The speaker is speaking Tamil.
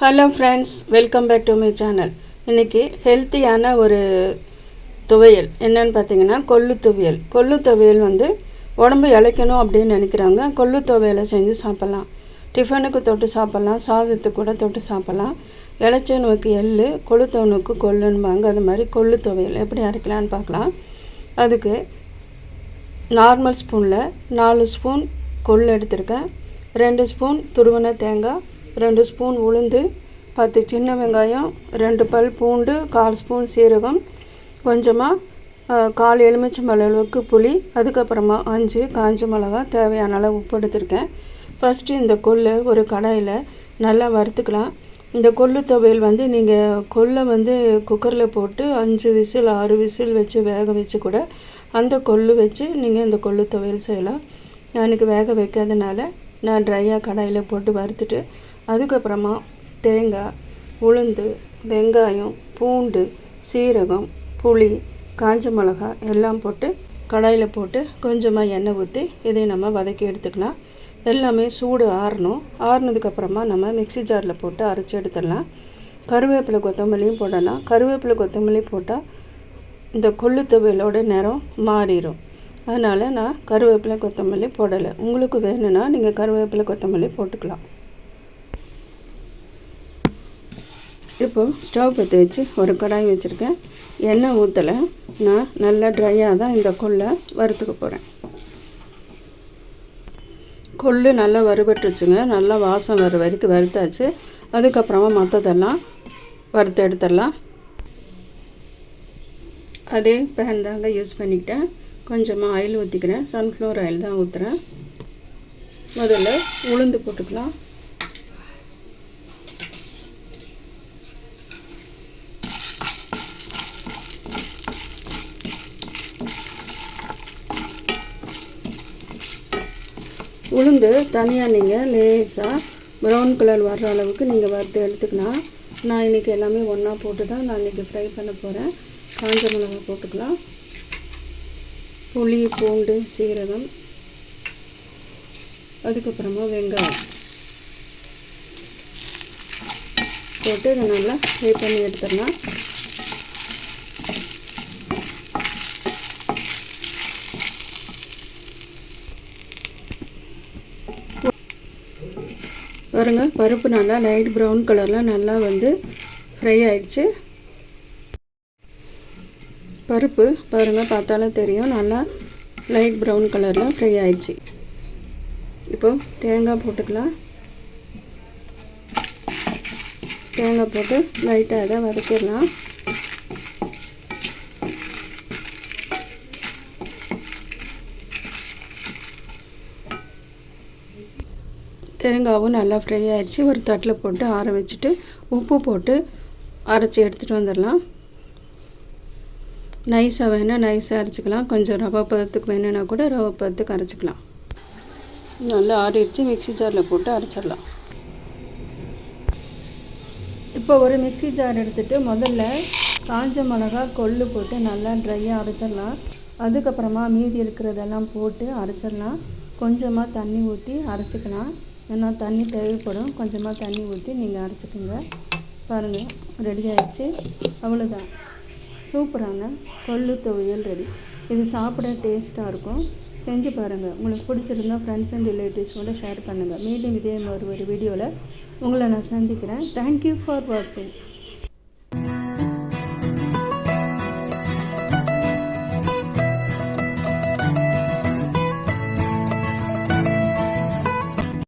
Hello friends, welcome back to my channel. இன்றைக்கி ஹெல்த்தியான ஒரு துவையல் என்னென்னு பார்த்தீங்கன்னா கொள்ளு துவையல் வந்து உடம்பு இளைக்கணும் அப்படின்னு நினைக்கிறாங்க. கொள்ளு துவையலை செஞ்சு சாப்பிட்லாம். டிஃபனுக்கு தொட்டு சாப்பிட்லாம், சாதத்துக்கு கூட தொட்டு சாப்பிட்லாம். இளைச்சவனுக்கு எள்ளு, கொளுத்தவனுக்கு கொள்ளுன்பாங்க. அது மாதிரி கொள்ளு துவையல் எப்படி அரைக்கலான்னு பார்க்கலாம். அதுக்கு நார்மல் ஸ்பூனில் 4 ஸ்பூன் கொள்ளு எடுத்திருக்கேன், 2 ஸ்பூன் துருவன தேங்காய், 2 ஸ்பூன் உளுந்து, 10 சின்ன வெங்காயம், 2 பல் பூண்டு, 1/4 ஸ்பூன் சீரகம், கொஞ்சமாக 1/4 எலுமிச்சம்பழ அளவுக்கு புளி, அதுக்கப்புறமா 5 காஞ்ச மிளகா, தேவையான அளவு உப்பு எடுத்திருக்கேன். ஃபஸ்ட்டு இந்த கொள்ளை ஒரு கடாயில் நல்லா வறுத்துக்கலாம். இந்த கொள்ளு துவையல் வந்து நீங்கள் கொள்ளை வந்து குக்கரில் போட்டு 5 விசில் 6 விசில் வச்சு வேக வச்சு கூட அந்த கொள்ளு வச்சு நீங்கள் இந்த கொள்ளு துவையல் செய்யலாம். எனக்கு வேக வைக்காதனால நான் ட்ரையாக கடாயில் போட்டு வறுத்துட்டு அதுக்கப்புறமா தேங்காய், உளுந்து, வெங்காயம், பூண்டு, சீரகம், புளி, காஞ்ச மிளகா எல்லாம் போட்டு கடாயில் போட்டு கொஞ்சமாக எண்ணெய் ஊற்றி இதை நம்ம வதக்கி எடுத்துக்கலாம். எல்லாமே சூடு ஆறணும். ஆறுனதுக்கப்புறமா நம்ம மிக்சி ஜாரில் போட்டு அரைச்சி எடுத்துடலாம். கருவேப்பிலை கொத்தமல்லியும் போடலாம். கருவேப்பிலை கொத்தமல்லி போட்டால் இந்த கொள்ளு துவையலோட நிறம் மாறிடும். அதனால் நான் கருவேப்பிலை கொத்தமல்லி போடலை. உங்களுக்கு வேணும்னா நீங்கள் கருவேப்பிலை கொத்தமல்லி போட்டுக்கலாம். இப்போது ஸ்டவ் பற்ற வச்சு ஒரு கடாய் வச்சுருக்கேன். எண்ணெய் ஊற்றலை. நான் நல்லா ட்ரையாக தான் இந்த கொள்ளை வறுத்துக்க போகிறேன். கொள்ளு நல்லா வறுபட்டுருச்சுங்க. நல்லா வாசம் வர வரைக்கும் வறுத்தாச்சு. அதுக்கப்புறமா மற்றதெல்லாம் வறுத்து எடுத்துடலாம். அதே பேன் தாங்க யூஸ் பண்ணிக்கிட்டேன். கொஞ்சமாக ஆயில் ஊற்றிக்கிறேன். சன்ஃப்ளவர் ஆயில் தான் ஊற்றுறேன். முதல்ல உளுந்து போட்டுக்கலாம். உளுந்து தனியாக நீங்கள் லேசாக ப்ரௌன் கலர் வர்ற அளவுக்கு நீங்கள் வறுத்து எடுத்துக்கலாம். நான் இன்றைக்கி எல்லாமே ஒன்றா போட்டு தான் நான் இன்றைக்கி ஃப்ரை பண்ண போகிறேன். காஞ்ச மிளகாய் போட்டுக்கலாம். புளி, பூண்டு, சீரகம், அதுக்கப்புறமா வெங்காயம் போட்டு இதை நல்லா ஃப்ரை பண்ணி எடுத்துடலாம். பாருங்க, பருப்பு நல்லா லைட் ப்ரௌன் கலரில் நல்லா வந்து ஃப்ரை ஆயிடுச்சு. பருப்பு பாருங்கள், பார்த்தாலும் தெரியும் நல்லா லைட் ப்ரௌன் கலரில் ஃப்ரை ஆயிடுச்சு. இப்போது தேங்காய் போட்டுக்கலாம். தேங்காய் போட்டு லைட்டாக அதை வதக்கிடலாம். தேங்காவும் நல்லா ஃப்ரை ஆகிடுச்சு. ஒரு தட்டில் போட்டு ஆற வச்சுட்டு உப்பு போட்டு அரைச்சி எடுத்துகிட்டு வந்துடலாம். நைஸாக வேணால் நைஸாக அரைச்சிக்கலாம். கொஞ்சம் ரவை பதத்துக்கு வேணும்னா கூட ரவை பதத்துக்கு அரைச்சிக்கலாம். நல்லா ஆறிடுச்சு. மிக்சி ஜாரில் போட்டு அரைச்சிடலாம். இப்போ ஒரு மிக்சி ஜார் எடுத்துகிட்டு முதல்ல காஞ்ச மிளகா, கொள்ளு போட்டு நல்லா ட்ரையாக அரைச்சிடலாம். அதுக்கப்புறமா மீதி இருக்கிறதெல்லாம் போட்டு அரைச்சிடலாம். கொஞ்சமாக தண்ணி ஊற்றி அரைச்சிக்கலாம். ஏன்னா தண்ணி தேவைப்படும். கொஞ்சமாக தண்ணி ஊற்றி நீங்கள் அரைச்சிக்கோங்க. பாருங்கள், ரெடி ஆகிடுச்சு. அவ்வளோதான், சூப்பரான கொள்ளு துவையல் ரெடி. இது சாப்பிட டேஸ்ட்டாக இருக்கும். செஞ்சு பாருங்கள். உங்களுக்கு பிடிச்சிருந்தால் ஃப்ரெண்ட்ஸ் அண்ட் ரிலேட்டிவ்ஸ் கூட ஷேர் பண்ணுங்கள். மீண்டும் இதே ஒரு வீடியோவில் உங்களை நான் சந்திக்கிறேன். தேங்க்யூ ஃபார் வாட்சிங்.